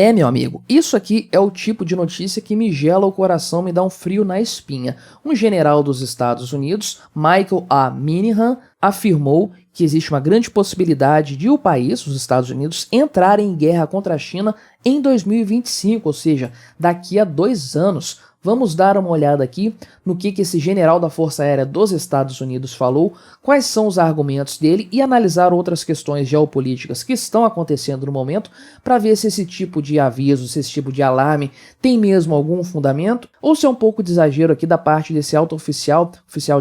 É, meu amigo, isso aqui é o tipo de notícia que me gela o coração, me dá um frio na espinha. Um general dos Estados Unidos, Michael A. Minihan, afirmou que existe uma grande possibilidade de o país, os Estados Unidos, entrar em guerra contra a China em 2025, ou seja, daqui a 2 anos. Vamos dar uma olhada aqui no que esse general da Força Aérea dos Estados Unidos falou, quais são os argumentos dele e analisar outras questões geopolíticas que estão acontecendo no momento para ver se esse tipo de aviso, se esse tipo de alarme tem mesmo algum fundamento ou se é um pouco de exagero aqui da parte desse alto oficial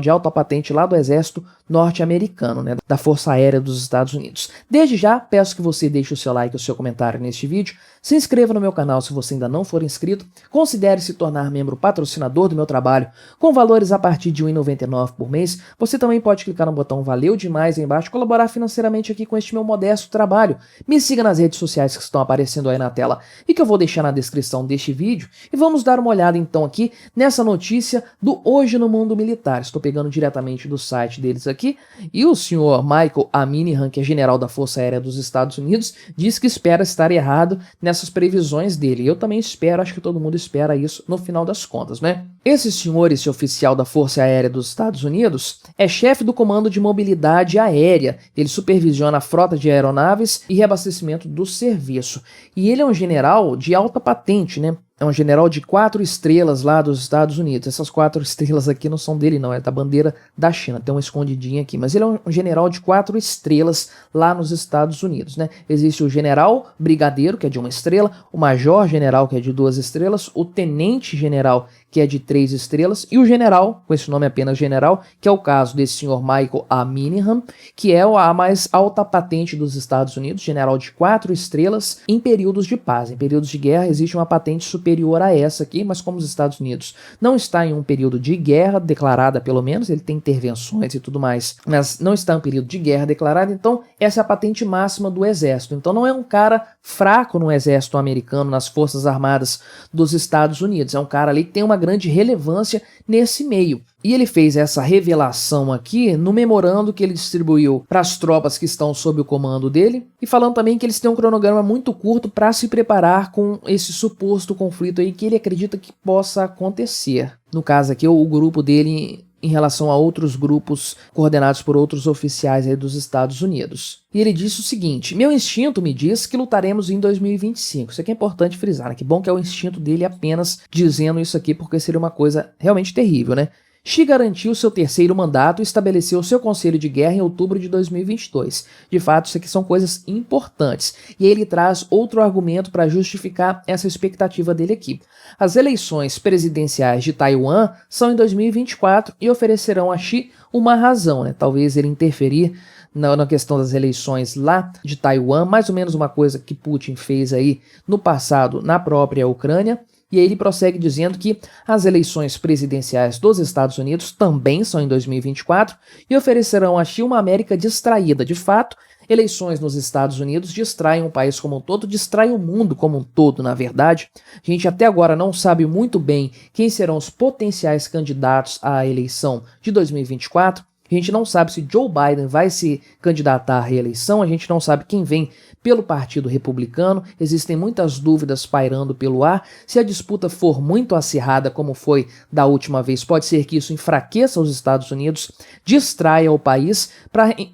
de alta patente lá do Exército norte-americano, né, da Força Aérea dos Estados Unidos. Desde já, peço que você deixe o seu like e o seu comentário neste vídeo, se inscreva no meu canal se você ainda não for inscrito, considere se tornar membro patrocinador do meu trabalho, com valores a partir de R$ 1,99 por mês. Você também pode clicar no botão Valeu Demais aí embaixo e colaborar financeiramente aqui com este meu modesto trabalho. Me siga nas redes sociais que estão aparecendo aí na tela e que eu vou deixar na descrição deste vídeo. E vamos dar uma olhada então aqui nessa notícia do Hoje no Mundo Militar. Estou pegando diretamente do site deles aqui e o senhor Michael A. Minihan, que é general da Força Aérea dos Estados Unidos, diz que espera estar errado nessas previsões dele. Eu também espero, acho que todo mundo espera isso no final das contas, né? Esse senhor, esse oficial da Força Aérea dos Estados Unidos, é chefe do Comando de Mobilidade Aérea. Ele supervisiona a frota de aeronaves e reabastecimento do serviço. E ele é um general de alta patente, né? É um general de 4 estrelas lá dos Estados Unidos. Essas 4 estrelas aqui não são dele não, é da bandeira da China, tem uma escondidinha aqui. Mas ele é um general de 4 estrelas lá nos Estados Unidos, né? Existe o general brigadeiro, que é de 1 estrela, o major general, que é de 2 estrelas, o tenente general, que é de 3 estrelas, e o general, com esse nome apenas general, que é o caso desse senhor Michael A. Minihan, que é a mais alta patente dos Estados Unidos, general de 4 estrelas em períodos de paz. Em períodos de guerra existe uma patente superior a essa aqui, mas como os Estados Unidos não está em um período de guerra declarada, pelo menos, ele tem intervenções e tudo mais, mas não está em um período de guerra declarada, então essa é a patente máxima do Exército. Então não é um cara fraco no Exército americano, nas Forças Armadas dos Estados Unidos, é um cara ali que tem uma grande relevância nesse meio. E ele fez essa revelação aqui no memorando que ele distribuiu para as tropas que estão sob o comando dele, e falando também que eles têm um cronograma muito curto para se preparar com esse suposto conflito aí que ele acredita que possa acontecer. No caso aqui, o grupo dele em relação a outros grupos coordenados por outros oficiais aí dos Estados Unidos. E ele disse o seguinte: meu instinto me diz que lutaremos em 2025. Isso aqui é importante frisar, né? Que bom que é o instinto dele apenas dizendo isso aqui, porque seria uma coisa realmente terrível, né? Xi garantiu seu 3º mandato e estabeleceu seu conselho de guerra em outubro de 2022. De fato, isso aqui são coisas importantes. E ele traz outro argumento para justificar essa expectativa dele aqui. As eleições presidenciais de Taiwan são em 2024 e oferecerão a Xi uma razão, né? Talvez ele interferir na questão das eleições lá de Taiwan, mais ou menos uma coisa que Putin fez aí no passado na própria Ucrânia. E aí ele prossegue dizendo que as eleições presidenciais dos Estados Unidos também são em 2024 e oferecerão a Xi uma América distraída. De fato, eleições nos Estados Unidos distraem o país como um todo, distraem o mundo como um todo, na verdade. A gente até agora não sabe muito bem quem serão os potenciais candidatos à eleição de 2024. A gente não sabe se Joe Biden vai se candidatar à reeleição, a gente não sabe quem vem pelo Partido Republicano, existem muitas dúvidas pairando pelo ar. Se a disputa for muito acirrada, como foi da última vez, pode ser que isso enfraqueça os Estados Unidos, distraia o país,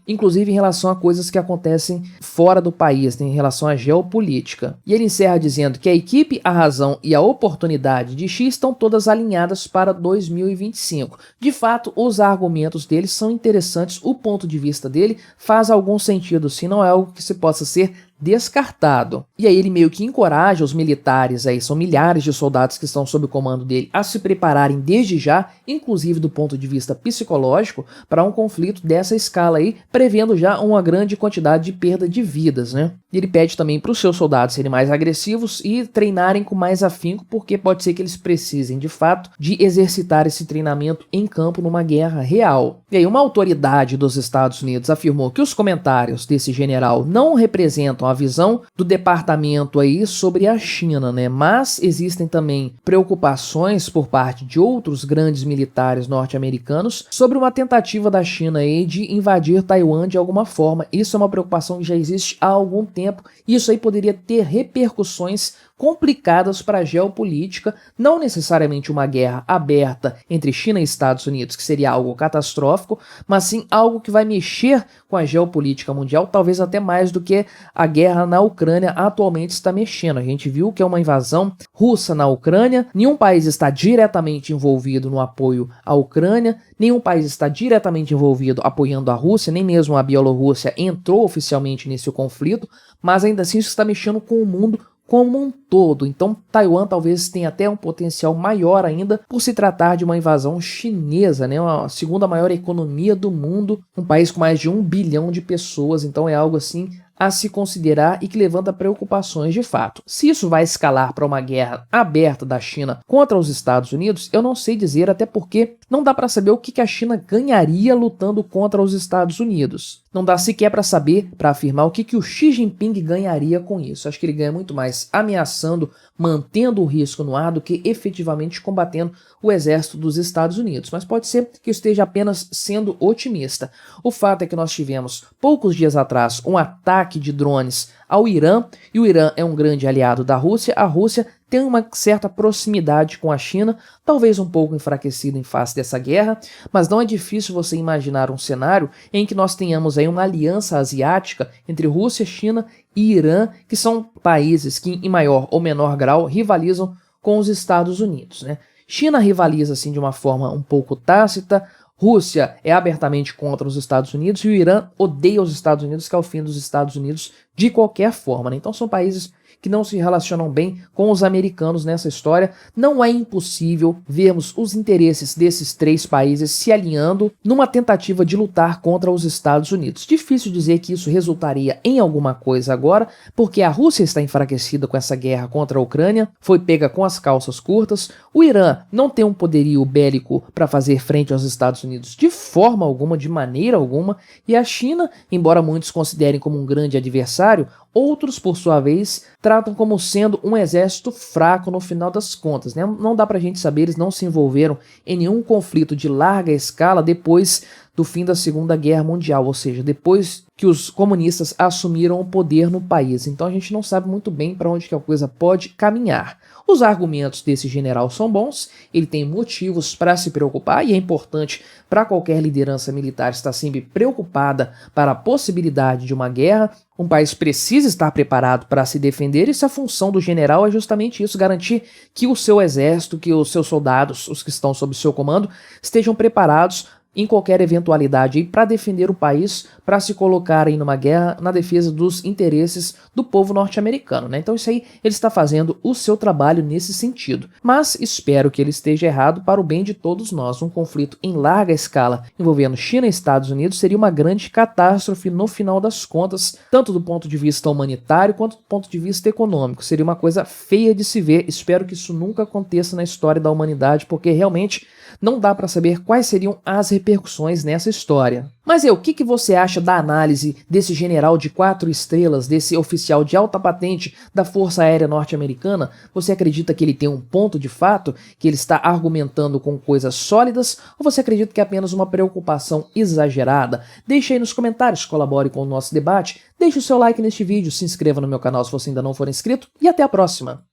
inclusive em relação a coisas que acontecem fora do país, né, em relação à geopolítica. E ele encerra dizendo que a equipe, a razão e a oportunidade de Xi estão todas alinhadas para 2025. De fato, os argumentos dele são interessantes, o ponto de vista dele faz algum sentido, sim, não é algo que se possa ser descartado. E aí ele meio que encoraja os militares, aí são milhares de soldados que estão sob o comando dele, a se prepararem desde já, inclusive do ponto de vista psicológico, para um conflito dessa escala aí, prevendo já uma grande quantidade de perda de vidas, né? E ele pede também para os seus soldados serem mais agressivos e treinarem com mais afinco, porque pode ser que eles precisem, de fato, de exercitar esse treinamento em campo numa guerra real. E aí uma autoridade dos Estados Unidos afirmou que os comentários desse general não representam a visão do departamento aí sobre a China, né? Mas existem também preocupações por parte de outros grandes militares norte-americanos sobre uma tentativa da China aí de invadir Taiwan de alguma forma. Isso é uma preocupação que já existe há algum tempo. Isso aí poderia ter repercussões complicadas para a geopolítica, não necessariamente uma guerra aberta entre China e Estados Unidos, que seria algo catastrófico, mas sim algo que vai mexer com a geopolítica mundial, talvez até mais do que a guerra na Ucrânia atualmente está mexendo. A gente viu que é uma invasão russa na Ucrânia, nenhum país está diretamente envolvido no apoio à Ucrânia, nenhum país está diretamente envolvido apoiando a Rússia, nem mesmo a Bielorrússia entrou oficialmente nesse conflito, mas ainda assim isso está mexendo com o mundo como um todo. Então Taiwan talvez tenha até um potencial maior ainda por se tratar de uma invasão chinesa, né? A segunda maior economia do mundo, um país com mais de 1 bilhão de pessoas, então é algo assim a se considerar e que levanta preocupações de fato. Se isso vai escalar para uma guerra aberta da China contra os Estados Unidos, eu não sei dizer, até porque não dá para saber o que a China ganharia lutando contra os Estados Unidos. Não dá sequer para saber, para afirmar o que o Xi Jinping ganharia com isso. Acho que ele ganha muito mais ameaçando, mantendo o risco no ar do que efetivamente combatendo o exército dos Estados Unidos. Mas pode ser que eu esteja apenas sendo otimista. O fato é que nós tivemos, poucos dias atrás, um ataque de drones ao Irã, e o Irã é um grande aliado da Rússia. A Rússia tem uma certa proximidade com a China, talvez um pouco enfraquecida em face dessa guerra, mas não é difícil você imaginar um cenário em que nós tenhamos aí uma aliança asiática entre Rússia, China e Irã, que são países que em maior ou menor grau rivalizam com os Estados Unidos, né? China rivaliza assim de uma forma um pouco tácita, Rússia é abertamente contra os Estados Unidos e o Irã odeia os Estados Unidos, que é o fim dos Estados Unidos de qualquer forma, né? Então são países que não se relacionam bem com os americanos nessa história. Não é impossível vermos os interesses desses três países se alinhando numa tentativa de lutar contra os Estados Unidos. Difícil dizer que isso resultaria em alguma coisa agora, porque a Rússia está enfraquecida com essa guerra contra a Ucrânia, foi pega com as calças curtas, o Irã não tem um poderio bélico para fazer frente aos Estados Unidos de forma alguma, de maneira alguma, e a China, embora muitos considerem como um grande adversário, outros, por sua vez, tratam como sendo um exército fraco no final das contas, né? Não dá pra gente saber, eles não se envolveram em nenhum conflito de larga escala depois do fim da Segunda Guerra Mundial, ou seja, depois que os comunistas assumiram o poder no país. Então a gente não sabe muito bem para onde que a coisa pode caminhar. Os argumentos desse general são bons, ele tem motivos para se preocupar e é importante para qualquer liderança militar estar sempre preocupada para a possibilidade de uma guerra. Um país precisa estar preparado para se defender e se a função do general é justamente isso, garantir que o seu exército, que os seus soldados, os que estão sob seu comando, estejam preparados em qualquer eventualidade para defender o país, para se colocarem numa guerra na defesa dos interesses do povo norte-americano, né? Então isso aí, ele está fazendo o seu trabalho nesse sentido. Mas espero que ele esteja errado para o bem de todos nós. Um conflito em larga escala envolvendo China e Estados Unidos seria uma grande catástrofe no final das contas, tanto do ponto de vista humanitário quanto do ponto de vista econômico. Seria uma coisa feia de se ver. Espero que isso nunca aconteça na história da humanidade, porque realmente não dá para saber quais seriam as repercussões nessa história. Mas o que você acha da análise desse general de 4 estrelas, desse oficial de alta patente da Força Aérea Norte-Americana? Você acredita que ele tem um ponto de fato, que ele está argumentando com coisas sólidas, ou você acredita que é apenas uma preocupação exagerada? Deixe aí nos comentários, colabore com o nosso debate, deixe o seu like neste vídeo, se inscreva no meu canal se você ainda não for inscrito e até a próxima!